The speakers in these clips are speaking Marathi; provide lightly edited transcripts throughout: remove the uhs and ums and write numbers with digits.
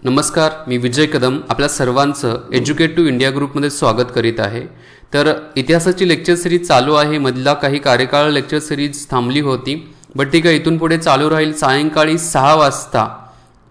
नमस्कार, मी विजय कदम आपल्या सर्वांचं एज्युकेट टू इंडिया ग्रुपमध्ये स्वागत करीत आहे। तर इतिहासाची लेक्चर सिरीज चालू आहे। मधला काही कार्यकाळ लेक्चर सिरीज थांबली होती, बट ठीक आहे, इथून पुढे चालू राहील। सायंकाळी 6 वाजता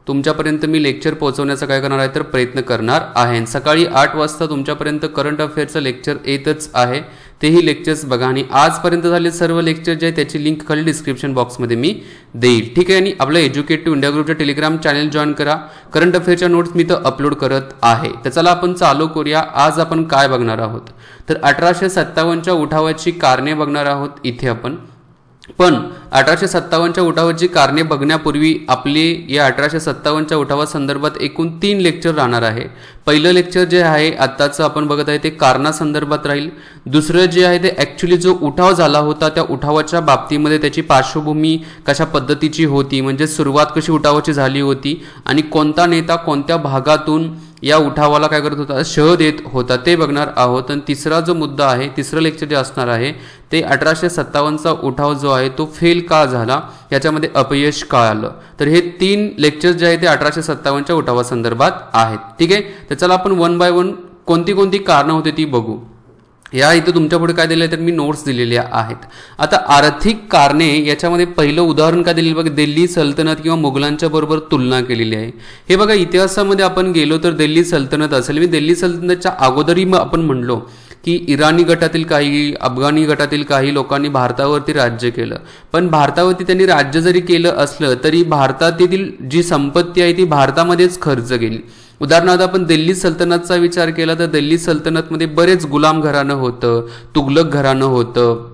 तुमच्यापर्यंत मी लेक्चर पोहोचवण्याचा काय करणार आहे तर प्रयत्न करणार आहे। सकाळी 8 वाजता तुमच्यापर्यंत करंट अफेअरचं लेक्चर येतच आहे, तेही लेक्चर्स बघा। आणि आजपर्यंत झाले सर्व लेक्चर जे आहे त्याची लिंक खाली डिस्क्रिप्शन बॉक्समध्ये मी देईल, ठीक आहे। आणि आपलं एज्युकेट टू इंडिया ग्रुपच्या टेलिग्राम चॅनल जॉईन करा, करंट अफेअरच्या नोट्स मी तर अपलोड करत आहे। तर चला आपण चालू करूया। आज आपण काय बघणार आहोत तर 1857च्या उठावाची कारणे बघणार आहोत इथे आपण। पण 1857च्या उठावाची कारणे बघण्यापूर्वी आपले या 1857च्या उठावासंदर्भात एकूण 3 लेक्चर राहणार आहे। पहिलं लेक्चर जे आहे आत्ताचं आपण बघत आहे ते कारणासंदर्भात राहील। दुसरं जे आहे ते ॲक्च्युली जो उठाव झाला होता त्या उठावाच्या बाबतीमध्ये त्याची पार्श्वभूमी कशा पद्धतीची होती, म्हणजे सुरुवात कशी उठावाची झाली होती आणि कोणता नेता कोणत्या भागातून या उठावाला काय करत होता, शह देत होता, ते बघणार आहोत। आणि तिसरा जो मुद्दा आहे, तिसरं लेक्चर जे असणार आहे ते 1857चा उठाव जो आहे तो फेल का झाला, याच्यामध्ये अपयश का आलं। तर हे 3 लेक्चर जे आहे ते 1857च्या उठावासंदर्भात आहेत, ठीक आहे। तर चला आपण वन बाय वन कोणती कोणती कारणं होती ती बघू। या इथं तुमच्या पुढे काय दिले तर मी नोट्स दिलेल्या आहेत। आता आर्थिक कारणे याच्यामध्ये पहिलं उदाहरण काय दिलेलं बघा, दिल्ली सल्तनत किंवा मुघलांच्या बरोबर तुलना केलेली आहे। हे बघा, इतिहासामध्ये आपण गेलो तर दिल्ली सल्तनत असेल, मी दिल्ली सल्तनतच्या अगोदरही आपण म्हणलो की इराणी गटातील काही, अफगाणी गटातील काही लोकांनी भारतावरती राज्य केलं, पण भारतावरती त्यांनी राज्य जरी केलं असलं तरी भारतातील जी संपत्ती आहे ती भारतामध्येच खर्च गेली। उदाहरणार्थ आपण दिल्ली सल्तनतचा विचार केला तर दिल्ली सल्तनतमध्ये बरेच गुलाम घराणं होतं, तुगलक घराणं होतं,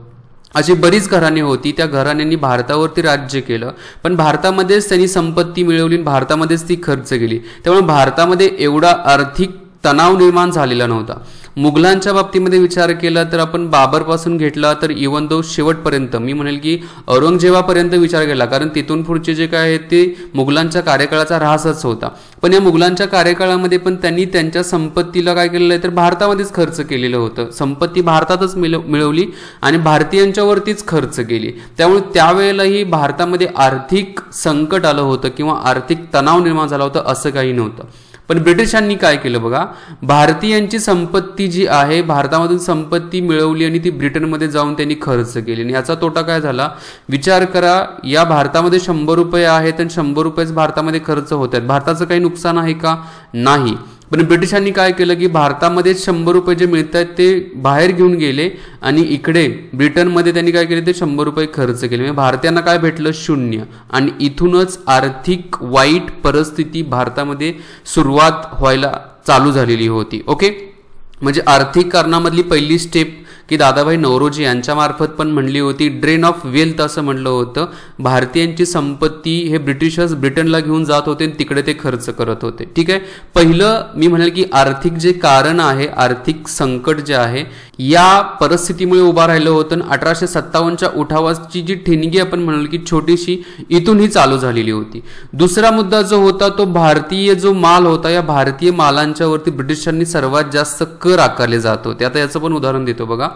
अशी बरीच घराणे होती। त्या घराण्यांनी भारतावरती राज्य केलं, पण भारतामध्येच त्यांनी संपत्ती मिळवली, भारतामध्येच ती खर्च केली। त्यामुळे भारतामध्ये एवढा आर्थिक तणाव निर्माण झालेला नव्हता। मुघलांच्या बाबतीमध्ये विचार केला तर आपण बाबरपासून घेतला तर इवन दो शेवटपर्यंत, मी म्हणेल की औरंगजेबापर्यंत विचार केला, कारण तिथून पुढचे जे काय आहे ते मुघलांच्या कार्यकाळाचा ऱ्हासच होता। पण या मुघलांच्या कार्यकाळामध्ये पण त्यांनी त्यांच्या संपत्तीला काय केलेलं आहे तर भारतामध्येच खर्च केलेलं होतं, संपत्ती भारतातच मिळवली आणि भारतीयांच्यावरतीच खर्च केली। त्यामुळे त्यावेळेलाही भारतामध्ये आर्थिक संकट आलं होतं किंवा आर्थिक तणाव निर्माण झाला होता असं काही नव्हतं। पण ब्रिटिशांनी काय केलं बघा, भारतीयांची संपत्ती जी आहे भारतामधून संपत्ती मिळवली आणि ती ब्रिटनमध्ये जाऊन त्यांनी खर्च केली। आणि याचा तोटा काय झाला विचार करा, या भारतामध्ये 100 रुपये आहेत आणि 100 रुपयेच भारतामध्ये खर्च होत आहेत, भारताचं काही नुकसान आहे का, नाही। पण ब्रिटिशांनी काय केलं की भारतामध्ये 100 रुपये जे मिळत आहेत ते बाहेर घेऊन गेले आणि इकडे ब्रिटनमध्ये त्यांनी काय केले ते 100 रुपये खर्च केले, म्हणजे भारतीयांना काय भेटलं, शून्य। आणि इथूनच आर्थिक वाईट परिस्थिती भारतामध्ये सुरुवात व्हायला चालू झालेली होती। ओके, म्हणजे आर्थिक कारणामधली पहिली स्टेप की दादाभाई नौरोजी यांच्यामार्फत पण म्हणली होती, ड्रेन ऑफ वेल्थ असं म्हणलं होतं। भारतीयांची संपत्ती हे ब्रिटिशर्स ब्रिटनला घेऊन जात होते आणि तिकडे ते खर्च करत होते, ठीक आहे। पहिलं मी म्हणेल की आर्थिक जे कारण आहे, आर्थिक संकट जे आहे या परिस्थितीमुळे उभा राहिलं होतं। 1857च्या उठावाची जी ठिणगी आपण म्हणाल की छोटीशी, इथून ही चालू झालेली होती। दुसरा मुद्दा जो होता तो भारतीय जो माल होता, या भारतीय मालांच्या वरती ब्रिटिशांनी सर्वात जास्त कर आकारले जात होते। आता याचं पण उदाहरण देतो बघा,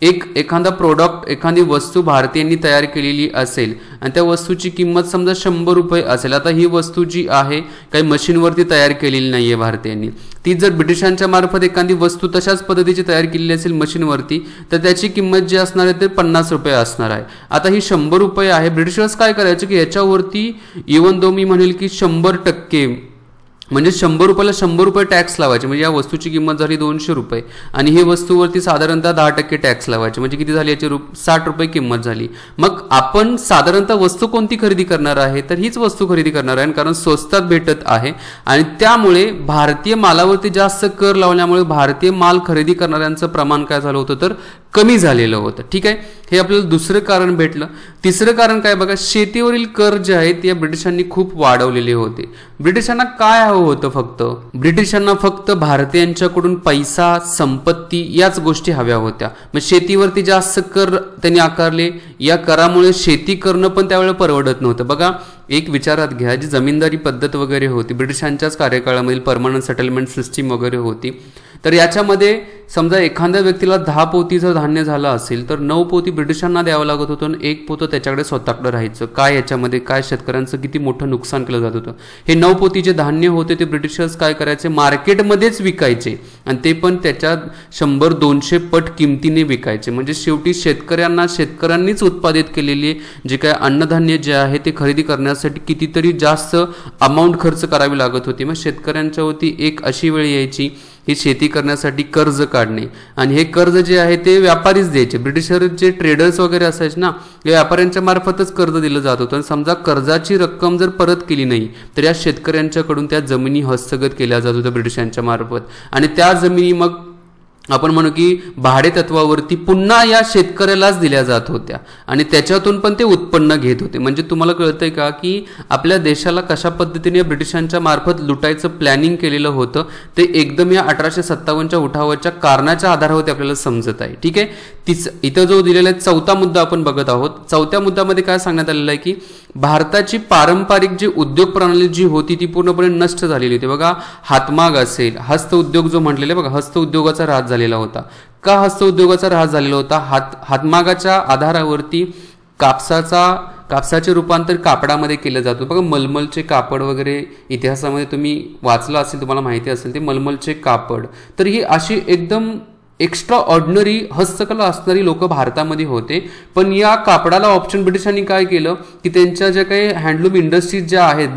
एखादा प्रोडक्ट, एखादी वस्तू भारतीयांनी तयार केलेली असेल आणि त्या वस्तूची किंमत समजा 100 रुपये असेल। आता ही वस्तू जी आहे काही मशीनवरती तयार केलेली नाहीये भारतीयांनी, ती जर ब्रिटिशांच्या मार्फत एखादी वस्तू तशाच पद्धतीची तयार केलेली असेल मशीनवरती तर त्याची किंमत जी असणार आहे ते 50 रुपये असणार आहे। आता ही 100 रुपये आहे, ब्रिटिशर्स काय करायचे की याच्यावरती इवन दो मी म्हणेल की 100% म्हणजे 100 रुपयाला 100 रुपये टॅक्स लावायचे, म्हणजे या वस्तूची किंमत झाली 200 रुपये आणि ही वस्तूवरती साधारणतः 10% टॅक्स लावायचे, म्हणजे किती झाली याची 60 रुपये किंमत झाली। मग आपण साधारणतः वस्तू कोणती खरेदी करणार आहे तर हीच वस्तू खरेदी करणार आहे, कारण स्वस्तात भेटत आहे आणि त्यामुळे भारतीय मालावरती जास्त कर लावल्यामुळे भारतीय माल खरेदी करणाऱ्यांचं प्रमाण काय झालं होतं तर कमी झालेलं होतं, ठीक आहे। हे आपल्याला दुसरं कारण भेटलं। तिसरं कारण काय बघा, शेतीवरील कर जे आहेत या ब्रिटिशांनी खूप वाढवलेले होते। ब्रिटिशांना काय हवं होतं, ब्रिटिशांना फक्त भारतीयांच्याकडून पैसा, संपत्ती याच गोष्टी हव्या होत्या। मग शेतीवरती जास्त कर त्यांनी आकारले, या करामुळे शेती करणं पण त्यावेळेला परवडत नव्हतं। बघा, एक विचारात घ्या, जी जमीनदारी पद्धत वगैरे होती ब्रिटिशांच्याच कार्यकाळामधील, परमनंट सेटलमेंट सिस्टीम वगैरे होती, तर याच्यामध्ये समजा एखाद्या व्यक्तीला 10 पोती जर धान्य झालं असेल तर 9 पोती ब्रिटिशांना द्यावं लागत होतं आणि 1 पोतं त्याच्याकडे स्वतःकडे राहायचं. काय याच्यामध्ये काय शेतकऱ्यांचं किती मोठं नुकसान केलं जात होतं. हे 9 पोती जे धान्य होते ते ब्रिटिशर्स काय करायचे, मार्केटमध्येच विकायचे आणि ते पण त्याच्या 100-200 पट किमतीने विकायचे. म्हणजे शेवटी शेतकऱ्यांनीच उत्पादित केलेले जे काय अन्नधान्य जे आहे ते खरेदी करण्यासाठी कितीतरी जास्त अमाऊंट खर्च करावी लागत होती. मग शेतकऱ्यांच्या वरती एक अशी वेळ यायची ही शेती करण्यासाठी कर्ज काढणे आणि हे कर्ज जे आहे ते व्यापारीच द्यायचे. ब्रिटिशर जे ट्रेडर्स वगैरे असायचे ना, या व्यापाऱ्यांच्या मार्फतच कर्ज दिलं जात होतं. आणि समजा कर्जाची रक्कम जर परत केली नाही तर या शेतकऱ्यांच्याकडून त्या जमिनी हस्तगत केल्या जात होत्या ब्रिटिशांच्या मार्फत आणि त्या जमिनी मग आपण म्हणू की भाडे तत्वावरती पुन्हा या शेतकऱ्यालाच दिल्या जात होत्या आणि त्याच्यातून पण ते उत्पन्न घेत होते. म्हणजे तुम्हाला कळतंय का की आपल्या देशाला कशा पद्धतीने ब्रिटिशांच्या मार्फत लुटायचं प्लॅनिंग केलेलं होतं ते एकदम या 1857च्या उठावाच्या कारणाच्या आधारावरती आपल्याला समजत आहे. ठीक आहे. इथं जो दिलेला आहे 4था मुद्दा आपण बघत आहोत. 4थ्या मुद्द्यामध्ये काय सांगण्यात आलेलं आहे की भारताची पारंपरिक जी उद्योग प्रणाली जी होती ती पूर्णपणे नष्ट झालेली होती. बघा, हातमाग असेल, हस्तउद्योग जो म्हटलेला बघा, हस्तउद्योगाचा ऱ्हास झालेला होता. का हस्तउद्योगाचा ऱ्हास झालेला होता? हातमागाच्या आधारावरती कापसाचे रूपांतर कापडामध्ये केलं जातं. बघा, मलमलचे कापड वगैरे इतिहासामध्ये तुम्ही वाचलं असेल, तुम्हाला माहिती असेल ते मलमलचे कापड. तर ही अशी एकदम एक्स्ट्रा ऑर्डिनरी हस्तकला असणारी लोक भारतामध्ये होते. पण या कापडाला ऑप्शन ब्रिटिशांनी काय केलं की त्यांच्या ज्या काही हँडलूम इंडस्ट्रीज ज्या आहेत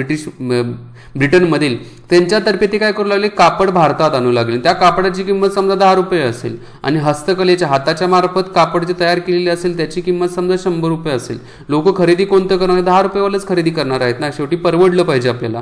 ब्रिटनमधील त्यांच्यातर्फे ते काय करू लागले, कापड भारतात आणू लागले. त्या कापडाची किंमत समजा 10 रुपये असेल आणि हस्तकलेच्या हाताच्या मार्फत कापड जे तयार केलेले असेल त्याची किंमत समजा 100 रुपये असेल. लोक खरेदी कोणतं करणार, 10 रुपयेवालाच खरेदी करणार आहेत ना, शेवटी परवडलं पाहिजे आपल्याला.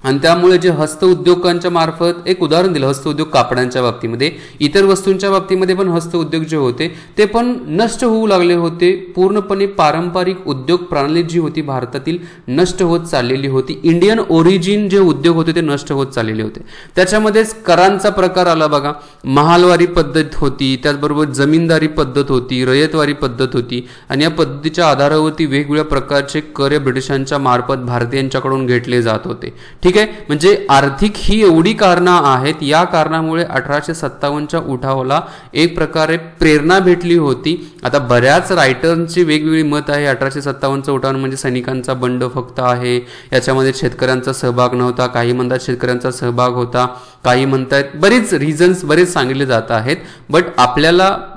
आणि त्यामुळे जे हस्तउद्योगांच्या मार्फत एक उदाहरण दिलं, हस्तउद्योग कापडांच्या बाबतीमध्ये, इतर वस्तूंच्या बाबतीमध्ये पण हस्तउद्योग जे होते ते पण नष्ट होऊ लागले होते. पूर्णपणे पारंपरिक उद्योग प्रणाली जी होती भारतातील नष्ट होत चाललेली होती. इंडियन ओरिजिन जे उद्योग होते ते नष्ट होत चाललेले होते. त्याच्यामध्येच करांचा प्रकार आला बघा, महालवारी पद्धत होती, त्याचबरोबर जमीनदारी पद्धत होती, रयतवारी पद्धत होती आणि या पद्धतीच्या आधारावरती वेगवेगळ्या प्रकारचे कर या ब्रिटिशांच्या मार्फत भारतीयांच्याकडून घेतले जात होते. ठीक आहे. म्हणजे आर्थिक ही एवढी कारणं आहेत, या कारणामुळे 1857च्या उठावाला एक प्रकारे प्रेरणा भेटली होती. आता बऱ्याच रायटर्सची वेगवेगळी मत आहे. 1857चा उठाव म्हणजे सैनिकांचा बंड फक्त आहे, याच्यामध्ये शेतकऱ्यांचा सहभाग नव्हता, काही म्हणतात शेतकऱ्यांचा सहभाग होता, काही म्हणतात बरेच रिझन्स बरेच सांगितले जात आहेत. बट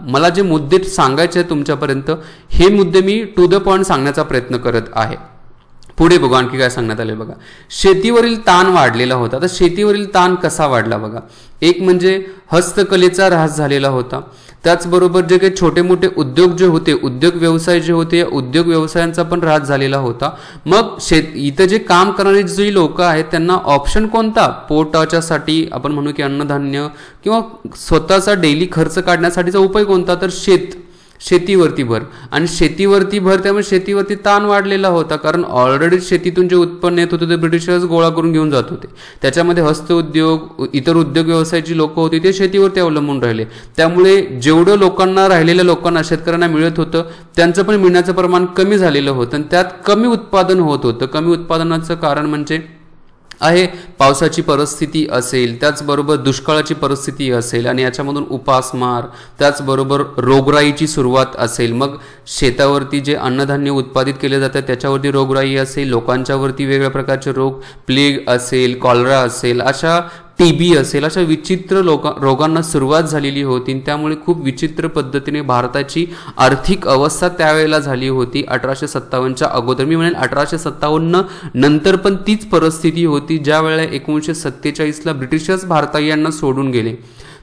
मला जे मुद्दे सांगायचे आहेत तुमच्यापर्यंत, हे मुद्दे मी टू द पॉइंट सांगण्याचा प्रयत्न करत आहे. पुढे बघा आणखी काय सांगण्यात आले. बघा, शेतीवरील ताण वाढलेला होता. आता शेतीवरील ताण कसा वाढला बघा, एक म्हणजे हस्तकलेचा ऱ्हास झालेला होता. त्याचबरोबर जे काही छोटे मोठे उद्योग जे होते, उद्योग व्यवसाय जे होते, या उद्योग व्यवसायांचा पण ऱ्हास झालेला होता. मग इथं जे काम करणारे जी लोक आहेत त्यांना ऑप्शन कोणता, पोटाच्यासाठी आपण म्हणू की अन्नधान्य किंवा स्वतःचा डेली खर्च काढण्यासाठीचा उपाय कोणता, तर शेतीवरती भर. आणि शेतीवरती भर, त्यामुळे शेतीवरती ताण वाढलेला होता. कारण ऑलरेडी शेतीतून जे उत्पन्न येत होते ते ब्रिटिशर्स गोळा करून घेऊन जात होते. त्याच्यामध्ये हस्तउद्योग, इतर उद्योग व्यवसायाची लोक होती ते शेतीवरती अवलंबून राहिले. त्यामुळे जेवढं राहिलेल्या लोकांना, शेतकऱ्यांना मिळत होतं त्यांचं पण मिळण्याचं प्रमाण कमी झालेलं होतं आणि त्यात कमी उत्पादन होत होतं. कमी उत्पादनाचं कारण म्हणजे आहे पावसाची परिस्थिती असेल, त्याचबरोबर दुष्काळाची परिस्थिती असेल आणि याच्यामधून उपासमार, त्याचबरोबर रोगराईची सुरुवात असेल. मग शेतावरती जे अन्नधान्य उत्पादित केले जातात त्याच्यावरती रोगराई असेल, लोकांच्यावरती वेगवेगळ्या प्रकारचे रोग, प्लेग असेल, कॉलरा असेल, अशा टीबी असेल, अशा विचित्र रोगांना सुरुवात झालेली होती. त्यामुळे खूप विचित्र पद्धतीने भारताची आर्थिक अवस्था त्यावेळेला झाली होती. 1857च्या अगोदर, मी म्हणेन 1857 नंतर पण तीच परिस्थिती होती. ज्या वेळेला 1947ला ब्रिटिशर्स भारतीयांना सोडून गेले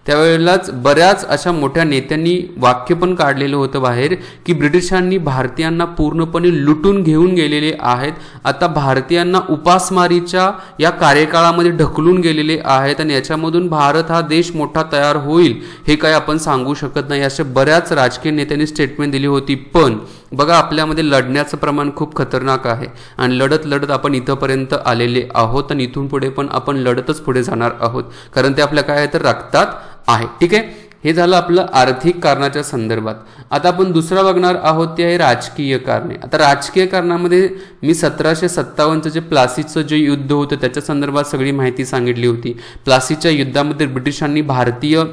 त्यावेळेलाच बऱ्याच अशा मोठ्या नेत्यांनी वाक्य पण काढलेलं होतं बाहेर की ब्रिटिशांनी भारतीयांना पूर्णपणे लुटून घेऊन गेलेले आहेत. आता भारतीयांना उपासमारीच्या या कार्यकाळामध्ये ढकलून गेलेले आहेत आणि याच्यामधून भारत हा देश मोठा तयार होईल हे काय आपण सांगू शकत नाही. अशा बऱ्याच राजकीय नेत्यांनी स्टेटमेंट दिली होती. पण बघा, आपल्यामध्ये लढण्याचं प्रमाण खूप खतरनाक आहे आणि लढत लढत आपण इथंपर्यंत आलेले आहोत आणि इथून पुढे पण आपण लढतच पुढे जाणार आहोत. कारण ते आपल्या काय आहे तर रक्तात आहे. ठीक आहे. हे झालं आपलं आर्थिक कारणाच्या संदर्भात. आता आपण दुसरा बघणार आहोत ते आहे राजकीय कारणे. आता राजकीय कारणामध्ये मी 1757चं जे प्लासीचं जे युद्ध होतं त्याच्या संदर्भात सगळी माहिती सांगितली होती. प्लासीच्या युद्धामध्ये ब्रिटिशांनी भारतीय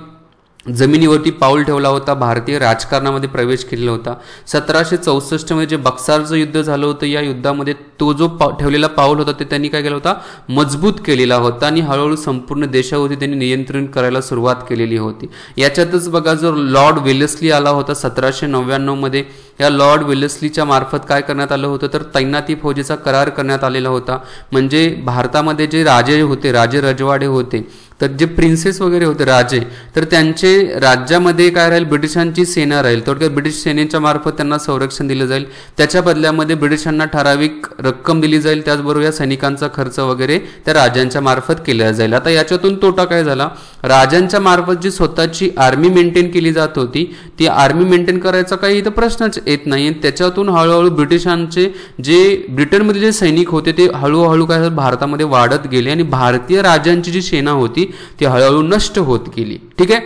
जमिनीवरती पाऊल ठेवला होता, भारतीय राजकारणामध्ये प्रवेश केलेला होता. 1764 मध्ये जे बक्सारचं युद्ध झालं होतं, या युद्धामध्ये तो जो ठेवलेला पाऊल होता ते त्यांनी काय केला होता, मजबूत केलेला होता आणि हळूहळू संपूर्ण देशावरती त्यांनी नियंत्रण करायला सुरुवात केलेली होती. याच्यातच बघा जो लॉर्ड वेलेस्ली आला होता 1799 मध्ये, या लॉर्ड वेलेस्लीच्या मार्फत काय करण्यात आलं होतं तर तैनाती फौजेचा करार करण्यात आलेला होता. म्हणजे भारतामध्ये जे राजे होते, राजे रजवाडे होते, तर जे प्रिन्सेस वगैरे होते राजे, तर त्यांचे राज्यामध्ये काय राहील, ब्रिटिशांची सेना राहील. थोडक्यात ब्रिटिश सेनेच्या मार्फत त्यांना संरक्षण दिलं जाईल. त्याच्या बदल्यामध्ये ब्रिटिशांना ठराविक रक्कम दिली जाईल. त्याचबरोबर या सैनिकांचा खर्च वगैरे त्या राजांच्या मार्फत केला जाईल. आता याच्यातून तोटा काय झाला, राजांच्या मार्फत जी स्वतःची आर्मी मेंटेन केली जात होती, ती आर्मी मेंटेन करायचा काही इथं प्रश्नच येत नाही. त्याच्यातून हळूहळू ब्रिटिशांचे जे ब्रिटनमध्ये जे सैनिक होते ते हळूहळू काय भारतामध्ये वाढत गेले आणि भारतीय राजांची जी सेना होती ती हळूहळू नष्ट होत गेली. ठीक आहे,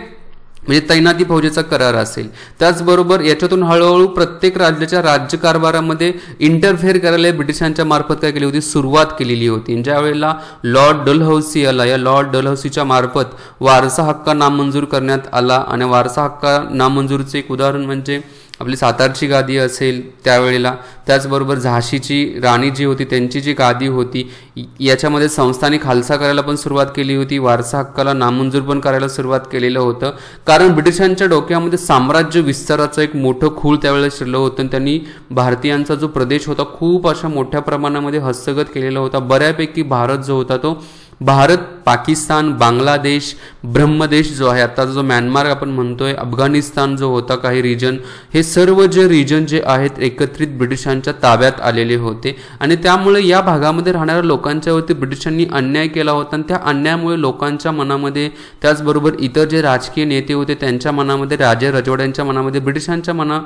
म्हणजे तैनाती फौजेचा करार असेल. त्याचबरोबर याच्यातून हळूहळू प्रत्येक राज्याच्या राज्यकारभारामध्ये इंटरफेअर करायला ब्रिटिशांच्या मार्फत काय केली होती, सुरुवात केलेली होती. ज्या वेळेला लॉर्ड डलहौसी आला, या लॉर्ड डलहौसीच्या मार्फत वारसा हक्क नामंजूर करण्यात आला. आणि वारसा हक्क नामंजूरचे एक उदाहरण म्हणजे आपली सातारची गादी असेल त्यावेळेला, त्याचबरोबर झाशीची राणी जी होती त्यांची जी गादी होती, याच्यामध्ये संस्थाने खालसा करायला पण सुरुवात केली होती, वारसा हक्काला नामंजूर पण करायला सुरुवात केलेलं होतं. कारण ब्रिटिशांच्या डोक्यामध्ये साम्राज्य विस्ताराचं एक मोठं खूळ त्यावेळेला शिरलं होतं आणि त्यांनी भारतीयांचा जो प्रदेश होता खूप अशा मोठ्या प्रमाणामध्ये हस्तगत केलेला होता. बऱ्यापैकी भारत जो होता तो भारत, पाकिस्तान, बांगलादेश, ब्रह्मदेश जो आहे, आता जो म्यानमार आपण म्हणतोय, अफगाणिस्तान जो होता काही रिजन, हे सर्व जे रिजन जे आहेत एकत्रित ब्रिटिशांच्या ताब्यात आलेले होते. आणि त्यामुळे या भागामध्ये राहणाऱ्या लोकांच्यावरती ब्रिटिशांनी अन्याय केला होता आणि त्या अन्यायामुळे लोकांच्या मनामध्ये, त्याचबरोबर इतर जे राजकीय नेते होते त्यांच्या मनामध्ये, राजे रजवाड्यांच्या मनामध्ये ब्रिटिशांच्या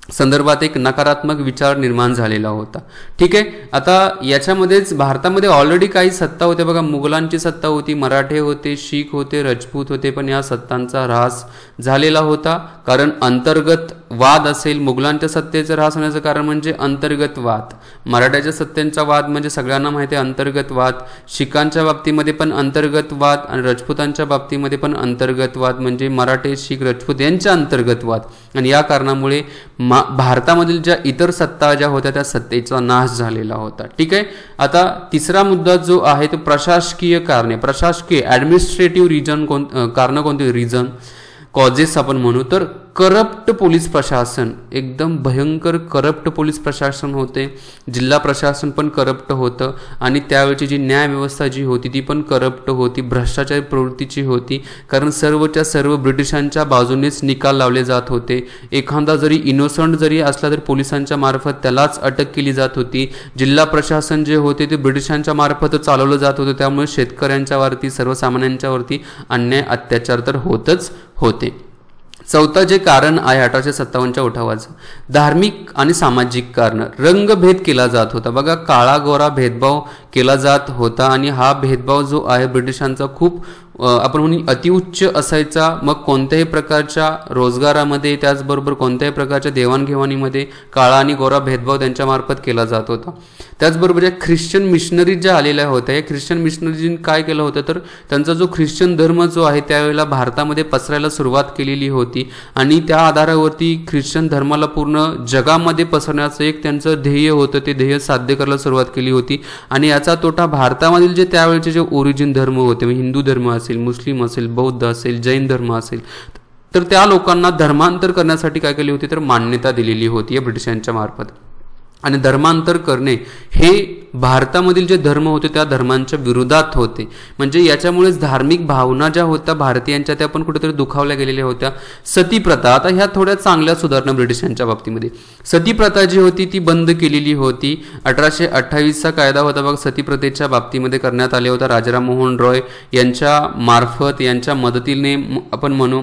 संदर्भात एक नकारात्मक विचार निर्माण झालेला होता. ठीक आहे, आता याच्यामध्येच भारतामध्ये ऑलरेडी काही सत्ता होत्या बघा. मुघलांची सत्ता होती, मराठे होते, शीख होते, राजपूत होते, पण या सत्तांचा ऱ्हास झालेला होता. कारण अंतर्गत वाद असेल, मुघलांच्या सत्तेचा ऱ्हास होण्याचं कारण म्हणजे अंतर्गत वाद, मराठ्याच्या सत्तेचा वाद म्हणजे सगळ्यांना माहिती आहे अंतर्गत वाद, शीखांच्या बाबतीमध्ये पण अंतर्गत वाद आणि राजपूतांच्या बाबतीमध्ये पण अंतर्गत वाद, म्हणजे मराठे, शीख, राजपूत यांच्या अंतर्गत वाद. आणि या कारणामुळे भारतामधील ज्या इतर सत्ता ज्या होत्या त्या सत्तेचा नाश झालेला होता. ठीक आहे, आता तिसरा मुद्दा जो आहे तो प्रशासकीय कारणे, प्रशासकीय ऍडमिनिस्ट्रेटिव्ह रिजन, कारण कोणते रिजन कॉजेस आपण म्हणू तर करप्ट पोलीस प्रशासन, एकदम भयंकर करप्ट पोलीस प्रशासन होते. जिल्हा प्रशासन पण करप्ट होतं आणि त्यावेळची जी न्याय व्यवस्था जी होती ती पण करप्ट होती, भ्रष्टाचार प्रवृत्तीची होती. कारण सर्वच्या सर्व ब्रिटिशांच्या बाजूनेच निकाल लावले जात होते. एखादा जरी इनोसंट जरी असला तरी पोलिसांच्या मार्फत त्यालाच अटक केली जात होती. जिल्हा प्रशासन जे होते ते ब्रिटिशांच्या मार्फत चालवलं जात होतं. त्यामुळे शेतकऱ्यांच्यावरती, सर्वसामान्यांच्यावरती अन्याय अत्याचार तर होतच होते. चौथा जे कारण आहे 1857च्या उठावाचं, धार्मिक आणि सामाजिक कारण, रंगभेद केला जात होता. बघा, काळा गोरा भेदभाव केला जात होता आणि हा भेदभाव जो आहे ब्रिटिशांचा खूप आपण म्हणू अतिउच्च असायचा. मग कोणत्याही प्रकारच्या रोजगारामध्ये, त्याचबरोबर कोणत्याही प्रकारच्या देवाणघेवाणीमध्ये काळा आणि गोरा भेदभाव त्यांच्या मार्फत केला जात होता. त्याचबरोबर या ख्रिश्चन मिशनरी ज्या आलेल्या होत्या, या ख्रिश्चन मिशनरीजींनी काय केलं होतं तर त्यांचा जो ख्रिश्चन धर्म जो आहे त्यावेळेला भारतामध्ये पसरायला सुरुवात केलेली होती आणि त्या आधारावरती ख्रिश्चन धर्माला पूर्ण जगामध्ये पसरण्याचं एक त्यांचं ध्येय होतं. ते ध्येय साध्य करायला सुरुवात केली होती आणि याचा तोटा भारतामधील जे त्यावेळेचे जे ओरिजिन धर्म होते, हिंदू धर्म असेल, मुस्लिम असेल, बौद्ध असेल, जैन धर्म असेल, तर त्या लोकांना धर्मांतर करण्यासाठी काय केली होती तर मान्यता दिलेली होती या ब्रिटिशांच्या मार्फत. आणि धर्मांतर करणे हे भारतामधील जे धर्म होते त्या धर्मांच्या विरोधात होते. म्हणजे याच्यामुळेच धार्मिक भावना ज्या होत्या भारतीयांच्या त्या पण कुठेतरी दुखावल्या गेलेल्या होत्या. सतीप्रथा, आता ह्या थोड्या चांगल्या सुधारणा ब्रिटिशांच्या बाबतीमध्ये. सतीप्रथा जी होती ती बंद केलेली होती. 1828चा कायदा होता बघ, सतीप्रथेच्या बाबतीमध्ये करण्यात आले होता. राजाराम मोहन रॉय यांच्या मार्फत, यांच्या मदतीने आपण म्हणू,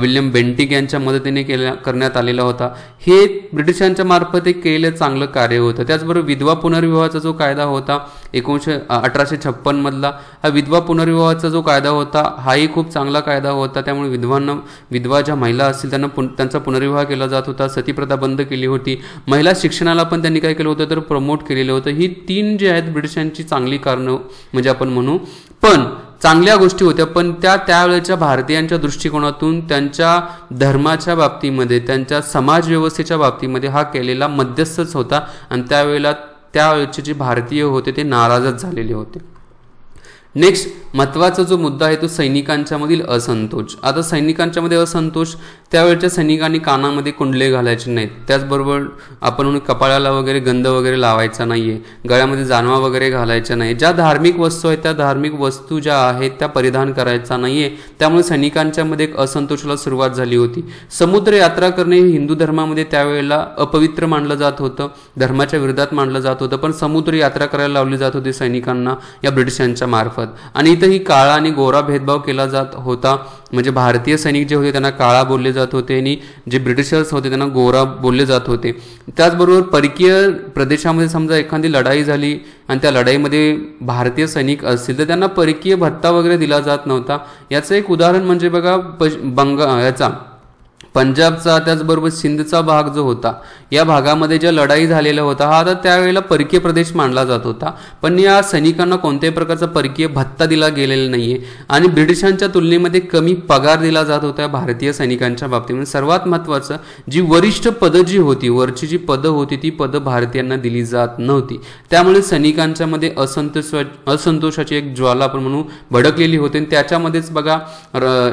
विल्यम बेंटिक यांच्या मदतीने करण्यात आलेला होता. हे ब्रिटिशांच्या मार्फत एक केलेलं चांगलं कार्य होतं. त्याचबरोबर विधवा पुनर्विवाहाचा जो कायदा होता 1856 मधला हा विधवा पुनर्विवाहाचा जो कायदा होता हाही खूप चांगला कायदा होता. त्यामुळे विधवा ज्या महिला असतील त्यांचा पुनर्विवाह केला जात होता. सतीप्रथा बंद केली होती. महिला शिक्षणाला पण त्यांनी काय केलं होतं तर प्रमोट केलेलं होतं. ही 3 जी आहेत ब्रिटिशांची चांगली कारणं म्हणजे आपण म्हणू, पण चांगल्या गोष्टी होत्या, पण त्यावेळेच्या भारतीयांच्या दृष्टिकोनातून त्यांच्या धर्माच्या बाबतीमध्ये, त्यांच्या समाज व्यवस्थेच्या बाबतीमध्ये हा केलेला मध्यस्थच होता आणि त्यावेळेचे जे भारतीय होते ते नाराजच झालेले होते. नेक्स्ट महत्त्वाचा जो मुद्दा आहे तो सैनिकांच्या मधील असंतोष. आता सैनिकांच्या मध्ये असंतोष, त्यावेळच्या सैनिकांनी कानामध्ये कुंडले घालायचे नाहीत, त्याचबरोबर आपण म्हणून कपाळाला वगैरे गंध वगैरे लावायचा नाहीये, गळ्यामध्ये जानवा वगैरे घालायच्या नाही, ज्या धार्मिक वस्तू आहेत त्या धार्मिक वस्तू ज्या आहेत त्या परिधान करायचा नाहीये. त्यामुळे सैनिकांच्या मध्ये एक असंतोषाला सुरुवात झाली होती. समुद्र यात्रा करणे हे हिंदू धर्मामध्ये त्यावेळेला अपवित्र मानलं जात होतं, धर्माच्या विरोधात मानलं जात होतं, पण समुद्र यात्रा करायला लावली जात होती सैनिकांना या ब्रिटिशांच्या मार्फत. आणि इथंही काळा आणि गोरा भेदभाव केला जात होता. म्हणजे भारतीय सैनिक जे होते त्यांना काळा बोलले जात होते आणि जे ब्रिटिशर्स होते त्यांना गोरा बोलले जात होते. त्याचबरोबर परकीय प्रदेशामध्ये समजा एखादी लढाई झाली आणि त्या लढाईमध्ये भारतीय सैनिक असतील तर त्यांना परकीय भत्ता वगैरे दिला जात नव्हता. याचं एक उदाहरण म्हणजे बघा पंजाबचा त्याचबरोबर सिंधचा भाग जो होता या भागामध्ये ज्या लढाई झालेला होता हा आता त्यावेळेला परकीय प्रदेश मानला जात होता, पण या सैनिकांना कोणत्याही प्रकारचा परकीय भत्ता दिला गेलेला नाहीये आणि ब्रिटिशांच्या तुलनेमध्ये कमी पगार दिला जात होता भारतीय सैनिकांच्या बाबतीमध्ये. सर्वात महत्त्वाचं जी वरिष्ठ पदं जी होती, वरची जी पदं होती ती पदं भारतीयांना दिली जात नव्हती. त्यामुळे सैनिकांच्या मध्ये असंतोषाची एक ज्वाला आपण म्हणू भडकलेली होती. आणि त्याच्यामध्येच बघा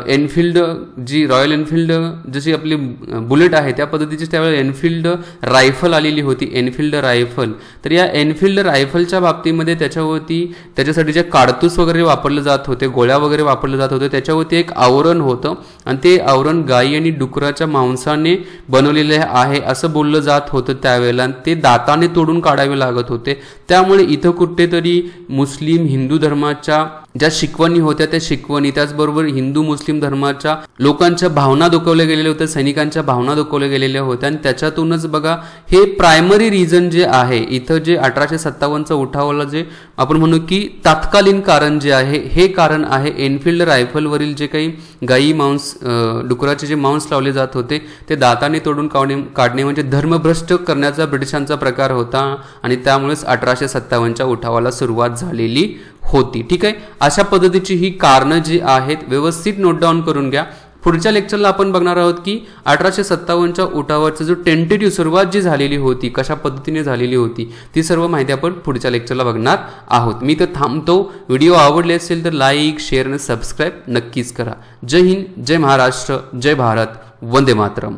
एनफिल्ड जी रॉयल एनफिल्ड जशी आपली बुलेट आहे त्या पद्धतीची त्यावेळेला एनफिल्ड रायफल आलेली होती, एनफिल्ड रायफल. तर या एनफिल्ड रायफलच्या बाबतीमध्ये त्याच्यासाठी जे कारतूस वगैरे वापरले जात होते, गोळ्या वगैरे वापरले जात होते, त्याच्यावरती एक आवरण होतं आणि ते आवरण गायी आणि डुकराच्या मांसाने बनवलेले आहे असं बोललं जात होतं त्यावेळेला. ते दाताने तोडून काढावे लागत होते. त्यामुळे इथं कुठेतरी मुस्लिम हिंदू धर्माच्या ज्या शिकवणी होत्या त्या शिकवणी, त्याचबरोबर हिंदू मुस्लिम धर्माच्या लोकांच्या भावना दुखवल्या गेलेल्या होत्या, सैनिकांच्या भावना दुखवल्या गेलेल्या होत्या. आणि त्याच्यातूनच बघा हे प्रायमरी रिझन जे आहे इथं जे 1857चा उठावाला जे आपण म्हणू की तात्कालीन कारण जे आहे हे कारण आहे एनफिल्ड रायफलवरील जे काही गायी मांस डुकराचे जे मांस लावले जात होते ते दाताने तोडून काढणे म्हणजे धर्मभ्रष्ट करण्याचा ब्रिटिशांचा प्रकार होता आणि त्यामुळेच 1857च्या उठावाला सुरुवात झालेली होती. ठीक आहे, अशा पद्धतीची ही कारणं जी आहेत व्यवस्थित नोट डाऊन करून घ्या. पुढच्या लेक्चरला आपण बघणार आहोत की 1857च्या उठावाची जो टेंटेटिव्ह सुरुवात जी झालेली होती कशा पद्धतीने झालेली होती ती सर्व माहिती आपण पुढच्या लेक्चरला बघणार आहोत. मी तर थांबतो. व्हिडिओ आवडले असेल तर लाईक शेअर आणि सबस्क्राईब नक्कीच करा. जय हिंद, जय महाराष्ट्र, जय भारत, वंदे मातरम.